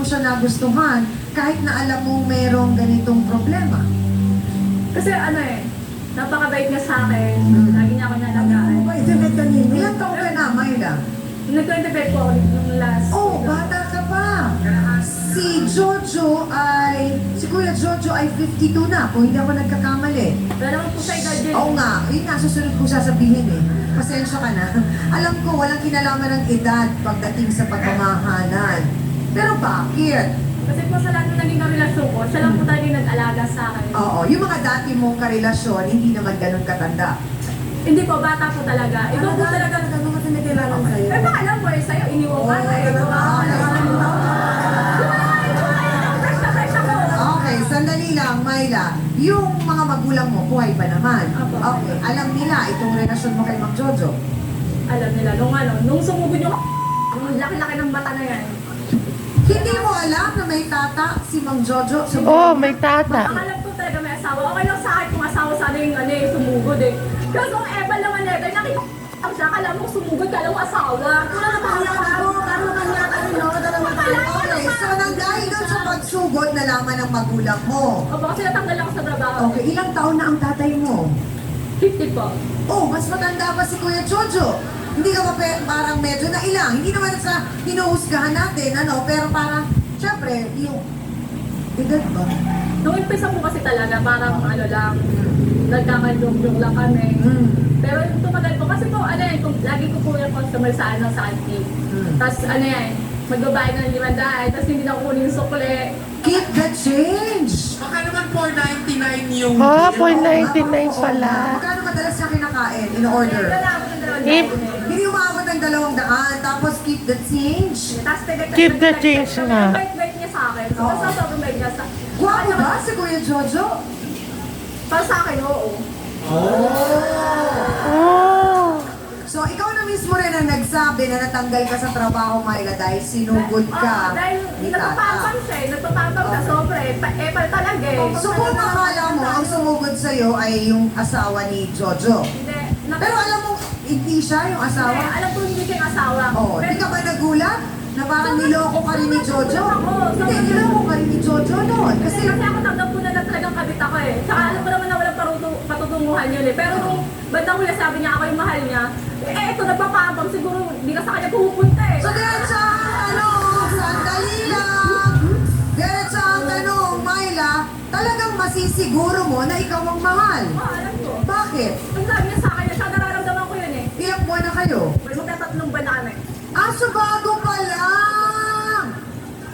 mo siya nagustuhan kahit na alam mo merong ganitong problema? Kasi napakabait niya sa akin. Lagi niya ako nalagaan. Ilang taon ka na, Myla? Nag-25 po ako nung last. Oh, bata ka pa. Si Kuya Jojo ay 52 na, kung hindi ako nagkakamali. Wala naman po sa edad yun. Oo nga, yun nga, susunod ko sasabihin eh. Pasensya ka na. Alam ko, walang kinalaman ng edad pagdating sa pagmamahalan. Pero bakit? Kasi po sa lahat ng naging karelasyon ko, siya lang po talaga yung nag-alaga sa akin. Oo, yung mga dati mong karelasyon, hindi naman ganun katanda. Hindi po, bata po talaga. Ikaw po talaga. Ano kasi nagkailangan sa'yo? Eh, baka alam mo sa'yo, iniwan ka na. Okay, sandali lang, Myla. Yung mga magulang mo, buhay pa naman. Apo. Okay, alam nila itong relasyon mo kay Mang Jojo. Alam nila, nung sumugod yung laki-laki ng mata na yan. Hindi mo alam na may tata si Mang Jojo? Oh, may tata. Ang alam ko talaga may asawa. Okay lang sa akin kung asawa sana yung sumugod eh. Kasi kung Eva naman nakikita siya, kala mo sumugod, kala mo asawa. Wala na pangyak ako, karo kanya ka rin, no? Dalawang tayo. Okay, so nang dahil doon sa pagsugod, nalaman ng magulang mo. Opo, kasi natanggal ako sa trabaho. Okay, ilang taon na ang tatay mo? 50 po. Oh, mas matanda pa si Kuya Jojo. Hindi ka ba parang medyo na ilang? Hindi naman sa hinuhusgahan natin, pero parang, syempre, yung edad ba? Nung umpisa po kasi talaga, parang nagkakajoke-joke lang kami. Pero yung tumagal po, kasi po, lagi ko po yung customer sa auntie. Tapos magbabayad na ng 500, tapos hindi na kukunin yung sukle. Keep the change! Baka naman 499 yung... Ah, 499 pala. Magkano madalas siya kinakain in order? Hindi umabot ng 200, tapos keep the change. Keep the change nga. Bait-bait niya sa akin. So, Oo. sobrang bait niya sa Guwapo ba si Kuya Jojo? Para sa akin, oo. Oh. So, ikaw na mismo rin ang nagsabi na natanggal ka sa trabaho, Myla, dahil sinugod ka Dahil ni Tata. natutapang siya natutapang siya sobre. Epal talaga eh. So, kung akala mo, ang sumugod sa'yo ay yung asawa ni Jojo. Hindi. Pero alam mo, hindi siya yung asawa. Alam ko hindi siya yung asawa. Oh, di ka ba nagulat? Na parang niloko ka rin ni Jojo? Hindi, niloko ka rin ni Jojo noon. Kasi Kasi, ako tanggap ko na talagang kabit ako eh. Tsaka alam ko naman na walang patutunguhan yun eh. Pero nung bandang huli sabi niya ako yung mahal niya, ito nagpapabang siguro hindi ka sa kanya pupunta eh. so diretsa ang sandali lang. Diretsa ang tanong, Myla, talagang masisiguro mo na ikaw ang mahal. Alam ko. Bakit? Ang sabi niya sa akin, siya nararamdaman ko yun eh. Ilang buwan na kayo? May magtatatlong ba na kami? So bago pa lang!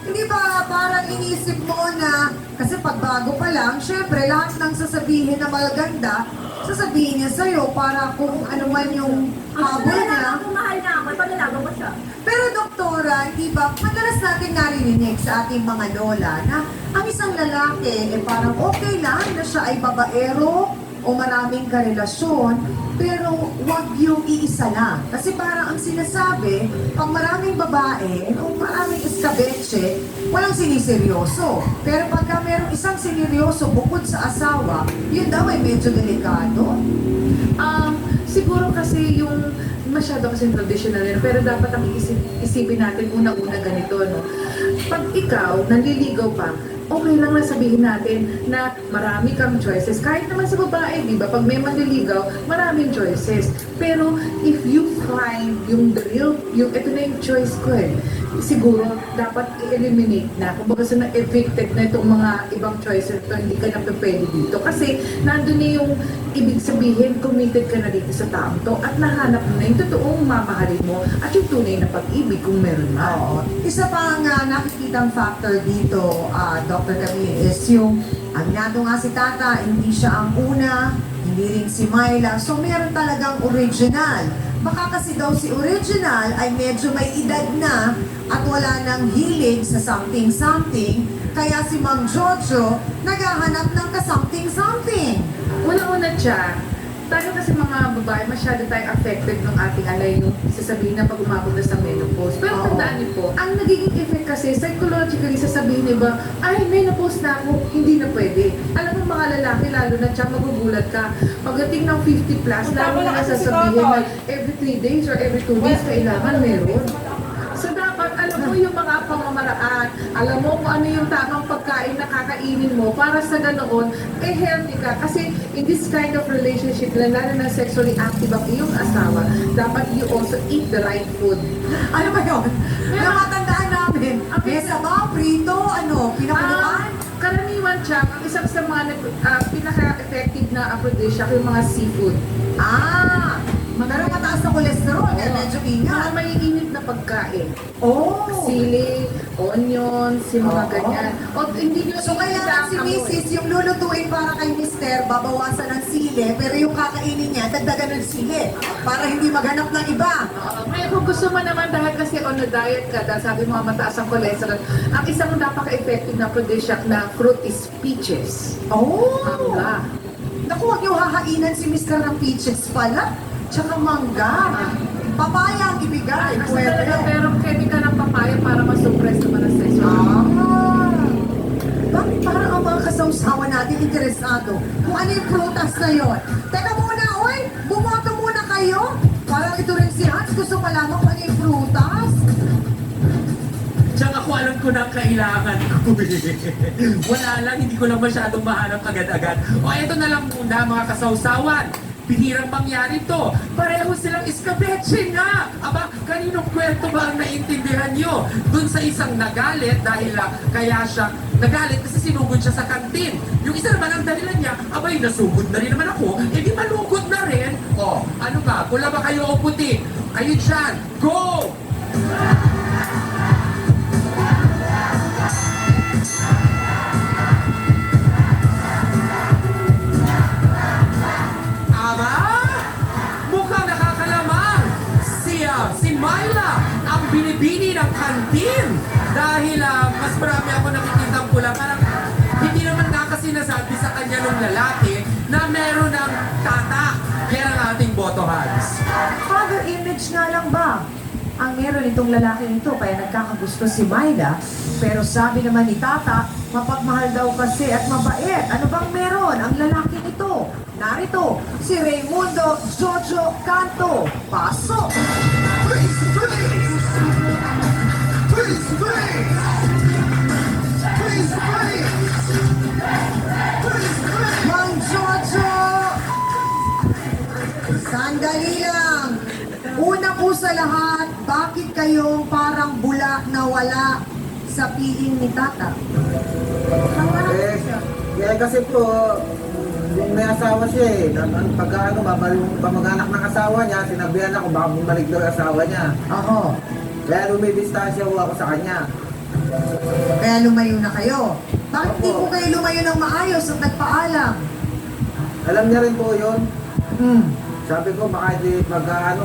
Hindi ba parang inisip mo na, kasi pag bago pa lang, syempre lahat ng sasabihin na maganda, sasabihin niya sa'yo para kung ano man yung habol niya. Kung mahal niya ako, ipanalaban ko siya. Pero doktora, di ba, madalas natin narinig sa ating mga lola na ang isang lalaki, parang okay lang na siya ay babaero o maraming karelasyon, pero wag yung iisa lang. Kasi parang ang sinasabi, pag maraming babae o maraming iskabetche, walang siniseryoso. Pero pagka merong isang sineryoso bukod sa asawa, yun daw ay medyo delikado. Siguro kasi yung masyado kasi traditional yun, pero dapat ang isipin natin unang-una ganito, no? Pag ikaw, nanliligaw pa, okay lang na sabihin natin na marami kang choices. Kahit naman sa babae, di ba? Pag may manliligaw, maraming choices. Pero if you find yung real, ito na yung choice ko eh, siguro dapat i-eliminate na. Kung baga na evicted na itong mga ibang choices ito, hindi ka na pwede dito. Kasi nandun na yung ibig sabihin, committed ka na dito sa taong to at nahanap mo na yung totoong mamahalin mo at yung tunay na pag-ibig kung meron man. Oo. Isa pang nakikitang factor dito, Dr. Camille, is yung aminado nga si Tata, hindi siya ang una, hindi rin si Myla. So meron talagang original. Baka kasi daw si original ay medyo may edad na at wala nang hilig sa something-something. Kaya si Mang Jojo naghahanap ng ka-something-something. Una-una siya, tayo kasi mga babae, masyado tayong affected ng ating yung sasabihin na pag umabot na sa menopause. Pero Oo. tandaan niyo po, ang nagiging effect kasi, psychologically, sasabihin niyo ba, ay, menopause na ako, hindi na pwede. Alam mo mga lalaki, lalo na siya, magugulat ka. Pagdating ng 50 plus, lalo na sasabihin na every 3 days or every 2 days, kailangan meron. So dapat, alam mo yung mga pamamaraan paraan. Alam mo kung ano yung tamang pagkain na kakainin mo para sa ganoon, healthy ka. Kasi in this kind of relationship, lalo na sexually active ang iyong asawa, dapat you also eat the right food. Ano ba yun? Namatandaan namin. May sabaw, prito, pinakaluan. Karaniwan siya, ang isang sa mga pinaka-effective na aphrodisiac, yung mga seafood. Pero mataas na kolesterol, kaya medyo Mga ingat. maiinit na pagkain. Oh! Sili, onions, yung mga Oo. ganyan. O hindi nyo So kailangan si amoy. Mrs. yung lulutuin para kay Mister, babawasan ng sili, pero yung kakainin niya, dagdagan ng sili. Para hindi maghanap ng iba. Ngayon, kung gusto mo naman dahil kasi on a diet ka, dahil sabi mo mataas ang cholesterol, ang isang napaka-effective na aphrodisiac na fruit is peaches. Oh! Mangga. Naku, huwag niyo hahainan si Mr. ng peaches pala. Tsaka mangga. Papaya ang ibigay. Pwede. Pero chemical ng papaya para masuppress naman ang sexual. Bakit parang ang mga kasawsawan natin interesado kung ano yung prutas na yon? Teka muna, oy! Bumoto muna kayo! Parang ito rin si Hans, gusto malaman kung ano yung prutas. Tsaka ako alam ko na ang kailangan ko Wala lang, hindi ko lang masyadong mahanap agad-agad. O eto na lang muna mga kasawsawan. Bihirang mangyari to. Pareho silang iskabeche nga. Aba, kaninong kwento ba ang naintindihan nyo? Dun sa isang nagalit dahil kaya siya nagalit kasi sinugod siya sa kantin. Yung isa naman ang dahilan niya, abay, nasugod na rin naman ako, eh di malugod na rin. O, ano ba? Pula ba kayo o puti? Kayo dyan, go! Aba! Mukhang nakakalamang si Myla ang binibini ng kantin dahil mas marami ako nakikita pula. Parang hindi naman nga kasi nasabi sa kanya ng lalaki na meron ng tatak. Yan ang ating boto hands. Father image nga lang ba? Ang meron itong lalaki nito, kaya nagkakagusto si Myla. Pero sabi naman ni Tata, mapagmahal daw kasi at mabait. Ano bang meron ang lalaki nito? Narito, si Raimundo Jojo Canto. Pasok! Mang Jojo! Sandali lang! Una po sa lahat, bakit kayong parang bula na wala sa piling ni Tata? Kasi po, yung may asawa siya eh. Pagka babalik pamag-anak ng asawa niya, sinabihan ako baka bumalik daw yung asawa niya. Ako, Kaya lumidistansya ho ako sa kanya. kaya lumayo na kayo. Bakit di po kayo lumayo ng maayos at nagpaalam? Alam niya rin po yun. Hmm. Sabi ko baka di mukhang...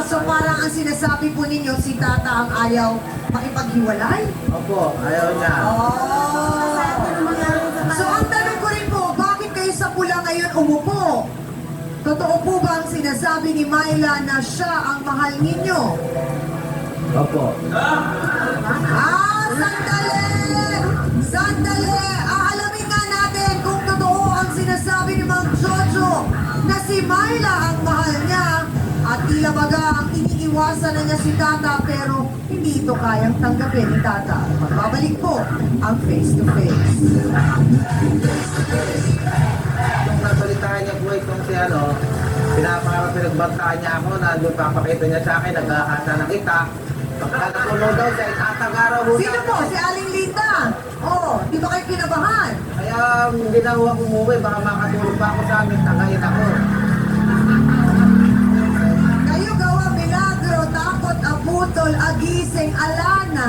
So parang ang sinasabi po ninyo, si Tata ang ayaw makipaghiwalay? Opo, ayaw niya. Oh! So ang tanong ko rin po, bakit kayo sa pula ngayon umupo? Totoo po ba ang sinasabi ni Myla na siya ang mahal ninyo? Opo. Sandali! Sandali! Aalamin nga natin kung totoo ang sinasabi ni Mang Jojo na si Myla ang mahal niya at tila baga ang iniiwasan na niya si Tata pero hindi ito kayang tanggapin ni Tata. Magbabalik po ang face to face. Nung nabalitaan niya po itong si pinagbantaan niya ako na doon papakita niya sa akin, nagkakasa na kita. Pagkatapos daw siya, itatagaraw ho Sino po? Si Aling Linda? Oh, di ba kayo kinabahan? Kaya hindi na ako umuwi, baka makatulog pa ako sa amin, tagayin ako. Kayo gawa milagro, takot, abutol, agising, alana.